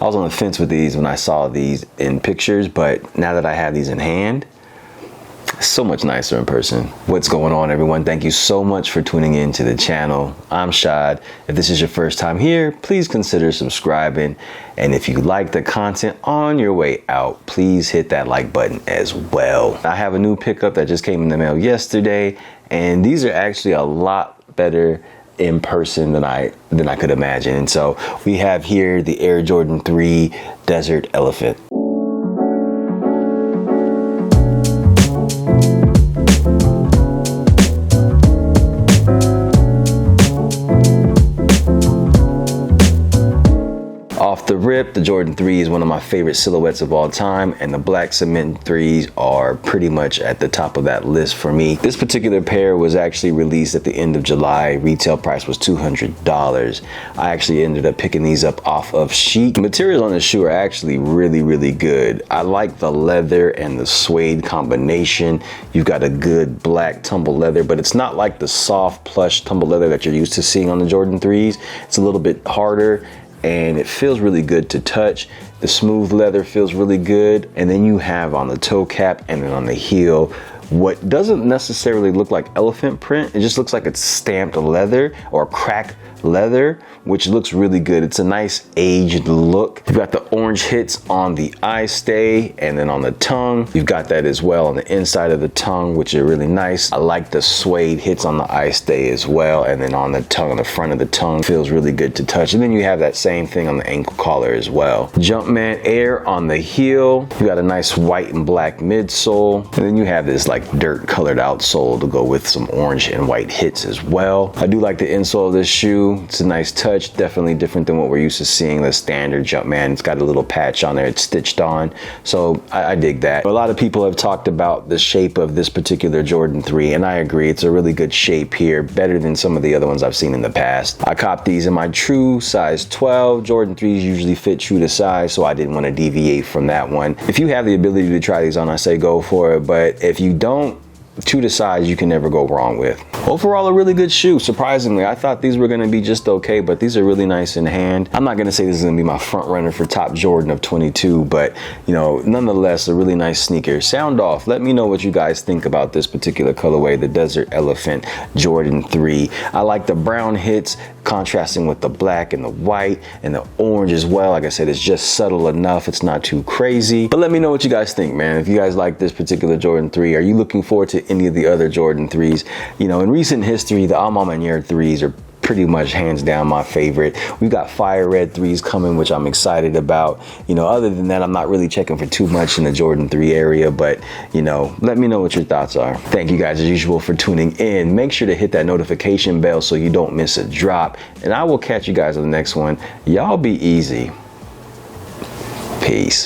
I was on the fence with these when I saw these in pictures, but now that I have these in hand, it's so much nicer in person. What's going on, everyone? Thank you so much for tuning in to the channel. I'm Shad. If this is your first time here, please consider subscribing. And if you like the content on your way out, please hit that like button as well. I have a new pickup that just came in the mail yesterday, and these are actually a lot better in person than I could imagine. And so we have here the Air Jordan 3 Desert Elephant. Off the rip, the Jordan 3 is one of my favorite silhouettes of all time, and the black cement 3s are pretty much at the top of that list for me. This particular pair was actually released at the end of July. Retail price was $200. I actually ended up picking these up off of Shiekh. The materials on the shoe are actually really good. I like the leather and the suede combination. You've got a good black tumble leather, but it's not like the soft plush tumble leather that you're used to seeing on the Jordan 3s. It's a little bit harder, and it feels really good to touch. The smooth leather feels really good. And then you have on the toe cap and then on the heel what doesn't necessarily look like elephant print. It just looks like it's stamped leather or cracked leather, which looks really good. It's a nice aged look. You've got the orange hits on the eye stay and then on the tongue. You've got that as well on the inside of the tongue, which are really nice. I like the suede hits on the eye stay as well. And then on the tongue, on the front of the tongue, feels really good to touch. And then you have that same thing on the ankle collar as well. Jumpman Air on the heel. You got a nice white and black midsole. And then you have this like dirt colored outsole to go with some orange and white hits as well. I do like the insole of this shoe. It's a nice touch, definitely different than what we're used to seeing the standard Jumpman. It's got a little patch on there, it's stitched on, so I dig that. A lot of people have talked about the shape of this particular Jordan 3, and I agree, it's a really good shape here, better than some of the other ones I've seen in the past. I copped these in my true size 12. Jordan 3s usually fit true to size, so I didn't want to deviate from that one. If you have the ability to try these on, I say go for it, but if you don't, true to size you can never go wrong with. Overall, a really good shoe. Surprisingly, I thought these were going to be just okay, but these are really nice in hand. I'm not going to say this is going to be my front runner for top Jordan of 22, but you know, nonetheless, a really nice sneaker. Sound off. Let me know what you guys think about this particular colorway, the Desert Elephant Jordan 3. I like the brown hits contrasting with the black and the white and the orange as well. Like I said, it's just subtle enough. It's not too crazy. But let me know what you guys think, man. If you guys like this particular Jordan 3, are you looking forward to any of the other Jordan 3s? You know, in recent history, the Alma Maniere 3s are pretty much hands down my favorite. We've got fire red 3s coming, which I'm excited about. You know, other than that, I'm not really checking for too much in the Jordan 3 area, but you know, let me know what your thoughts are. Thank you guys as usual for tuning in. Make sure to hit that notification bell so you don't miss a drop, and I will catch you guys on the next one. Y'all be easy. Peace.